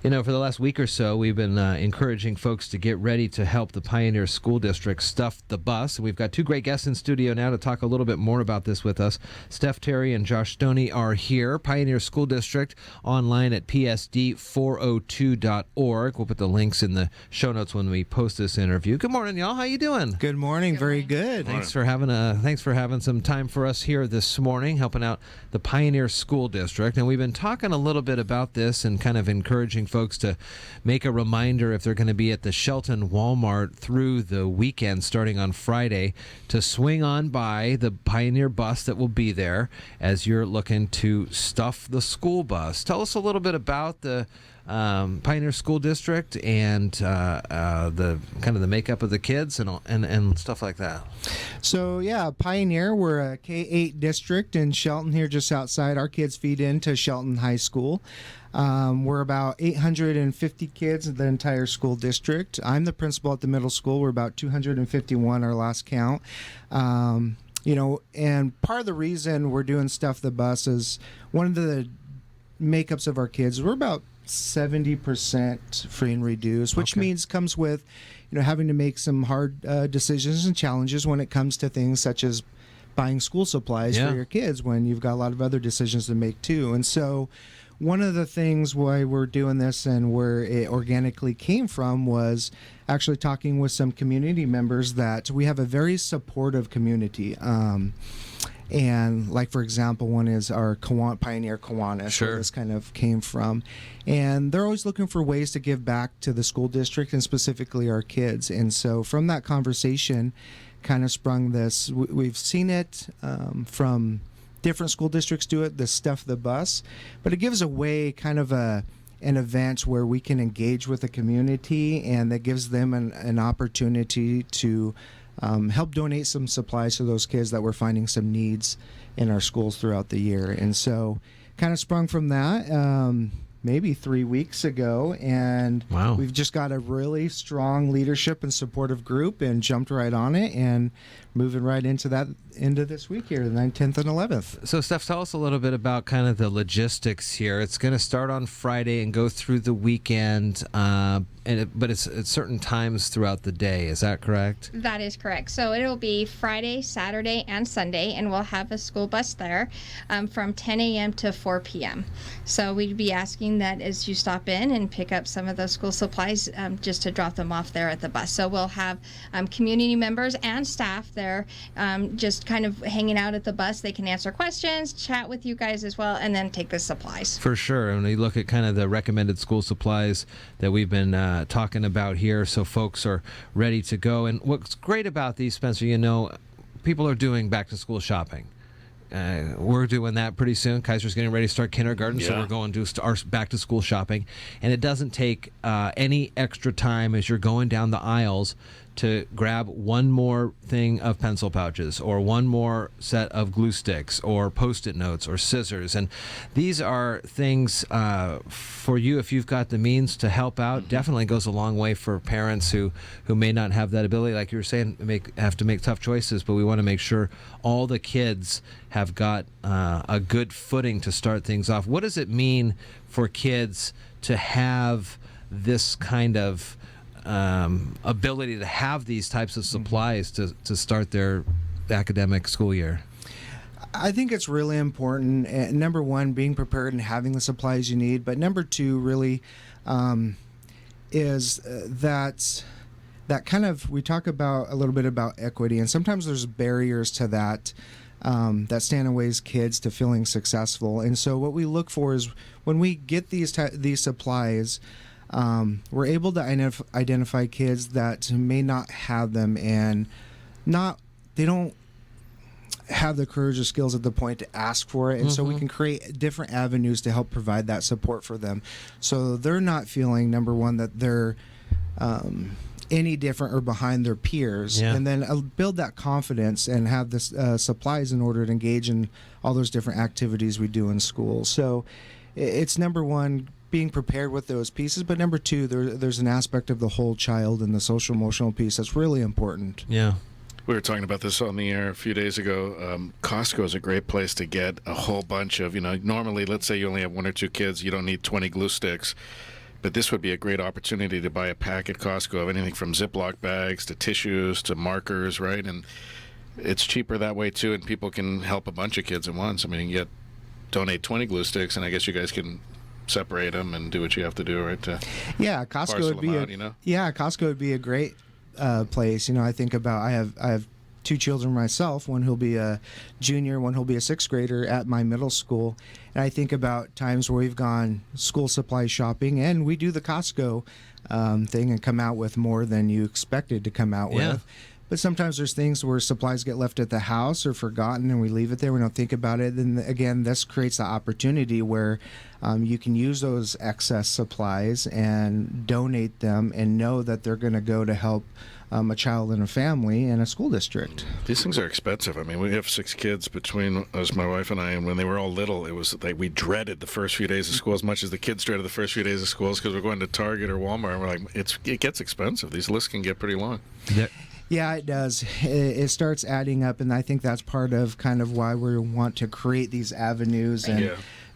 For the last week or so, we've been encouraging folks to get ready to help the Pioneer School District stuff the bus. We've got two great guests in studio now to talk a little bit more about this with us. Steph Terry and Josh Stoney are here. Pioneer School District online at psd402.org. We'll put the links in the show notes when we post this interview. Good morning, y'all. How you doing? Good morning. Very good. Thanks for having some time for us here this morning, helping out the Pioneer School District. And we've been talking a little bit about this and kind of encouraging folks to make a reminder if they're going to be at the Shelton Walmart through the weekend starting on Friday to swing on by the Pioneer bus that will be there as you're looking to stuff the school bus. Tell us a little bit about the Pioneer School District and the kind of the makeup of the kids and stuff like that. So yeah, Pioneer, we're a K-8 district in Shelton here just outside. Our kids feed into Shelton High School. We're about 850 kids in the entire school district. I'm the principal at the middle school. We're about 251 our last count. And part of the reason we're doing Stuff the Bus is one of the makeups of our kids. We're about 70% free and reduced, which means comes with, having to make some hard decisions and challenges when it comes to things such as buying school supplies for your kids when you've got a lot of other decisions to make too. And so one of the things why we're doing this and where it organically came from was actually talking with some community members that we have a very supportive community. And like, for example, one is our Pioneer Kiwanis, where this kind of came from. And they're always looking for ways to give back to the school district and specifically our kids. And so from that conversation kind of sprung this. We've seen it from different school districts do it, the Stuff the Bus. But it gives a way, kind of an event where we can engage with the community, and that gives them an opportunity to help donate some supplies to those kids that we're finding some needs in our schools throughout the year. And so kind of sprung from that maybe 3 weeks ago, and we've just got a really strong leadership and supportive group and jumped right on it and moving right into this week here, the 9th, 10th, and 11th. So, Steph, tell us a little bit about kind of the logistics here. It's going to start on Friday and go through the weekend, but it's at certain times throughout the day. Is that correct? That is correct. So it'll be Friday, Saturday, and Sunday, and we'll have a school bus there from 10 a.m. to 4 p.m. So we'd be asking that as you stop in and pick up some of those school supplies, just to drop them off there at the bus. So we'll have community members and staff there just kind of hanging out at the bus. They can answer questions, chat with you guys as well, and then take the supplies. For sure. And we look at kind of the recommended school supplies that we've been talking about here, so folks are ready to go. And what's great about these, Spencer, people are doing back-to-school shopping. We're doing that pretty soon. Kaiser's getting ready to start kindergarten, so we're going to our back-to-school shopping. And it doesn't take any extra time as you're going down the aisles to grab one more thing of pencil pouches or one more set of glue sticks or Post-it notes or scissors. And these are things for you, if you've got the means to help out. Definitely goes a long way for parents who may not have that ability. Like you were saying, have to make tough choices, but we want to make sure all the kids have got a good footing to start things off. What does it mean for kids to have this kind of ability to have these types of supplies to start their academic school year? I think it's really important. Number one, being prepared and having the supplies you need. But number two, really, is that kind of, we talk about a little bit about equity, and sometimes there's barriers to that that stand in ways kids to feeling successful. And so what we look for is when we get these supplies, we're able to identify kids that may not have them and they don't have the courage or skills at the point to ask for it. And so we can create different avenues to help provide that support for them. So they're not feeling, number one, that they're any different or behind their peers, and then build that confidence and have this supplies in order to engage in all those different activities we do in school. So it's number one, being prepared with those pieces, but number two, there's an aspect of the whole child and the social emotional piece that's really important. Yeah. We were talking about this on the air a few days ago. Costco is a great place to get a whole bunch of, normally, let's say you only have one or two kids, you don't need 20 glue sticks. But this would be a great opportunity to buy a pack at Costco of anything from Ziploc bags to tissues to markers, right? And it's cheaper that way too, and people can help a bunch of kids at once. I mean, you can donate 20 glue sticks, and I guess you guys can separate them and do what you have to do, right? To Yeah, Costco parcel would be them out, you know? yeah, Costco would be a great place. I think about I have two children myself, one who'll be a junior, one who'll be a sixth grader at my middle school. And I think about times where we've gone school supply shopping and we do the Costco thing and come out with more than you expected to come out Yeah. with. But sometimes there's things where supplies get left at the house or forgotten and we leave it there. We don't think about it. And again, this creates the opportunity where you can use those excess supplies and donate them and know that they're going to go to help a child in a family in a school district. These things are expensive. I mean, we have 6 kids between us, my wife and I, and when they were all little, it was like we dreaded the first few days of school as much as the kids dreaded the first few days of school because we're going to Target or Walmart and we're like, it gets expensive. These lists can get pretty long. Yeah, it does. It starts adding up, and I think that's part of kind of why we want to create these avenues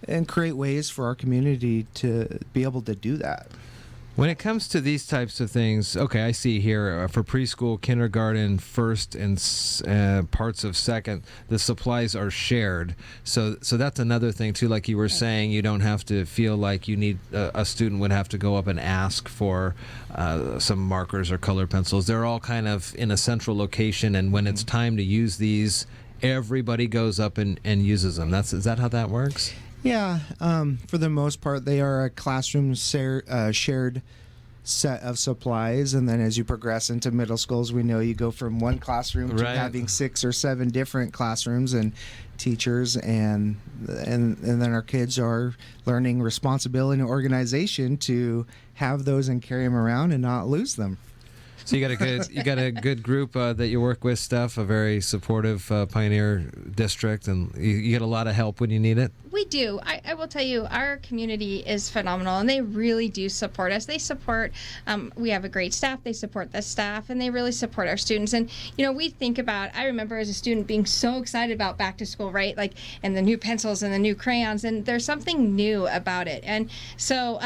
and create ways for our community to be able to do that. When it comes to these types of things, okay, I see here for preschool, kindergarten, first, and parts of second, the supplies are shared. So that's another thing too. Like you were saying, you don't have to feel like you need a student would have to go up and ask for some markers or color pencils. They're all kind of in a central location, and when it's time to use these, everybody goes up and uses them. Is that how that works? Yeah, for the most part, they are a classroom shared set of supplies, and then as you progress into middle schools, we know you go from one classroom to Right. having 6 or 7 different classrooms and teachers, and then our kids are learning responsibility and organization to have those and carry them around and not lose them. So you got a good group that you work with, Steph. A very supportive Pioneer district, and you get a lot of help when you need it. We do. I will tell you, our community is phenomenal, and they really do support us. They support, we have a great staff, they support the staff, and they really support our students. And, we think about, I remember as a student being so excited about back to school, right? Like, and the new pencils and the new crayons, and there's something new about it. And so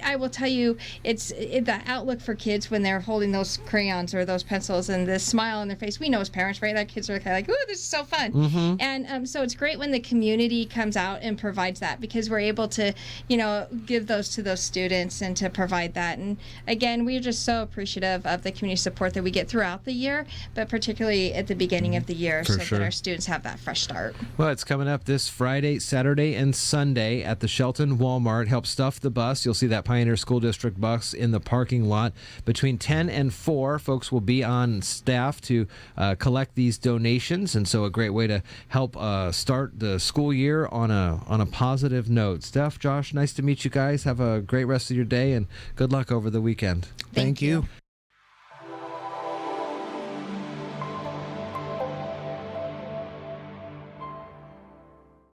I will tell you, the outlook for kids when they're holding those crayons or those pencils and the smile on their face. We know as parents, right? That kids are kind of like, ooh, this is so fun. Mm-hmm. And so it's great when the community comes out and provides that, because we're able to, give those to those students and to provide that. And again, we're just so appreciative of the community support that we get throughout the year, but particularly at the beginning of the year, For so sure. that our students have that fresh start. Well, it's coming up this Friday, Saturday, and Sunday at the Shelton Walmart. Help stuff the bus. You'll see that Pioneer School District bus in the parking lot between 10 and 4. Folks will be on staff to collect these donations, and so a great way to help start the school year on a positive note. Steph, Josh, nice to meet you guys. Have a great rest of your day, and good luck over the weekend. Thank you.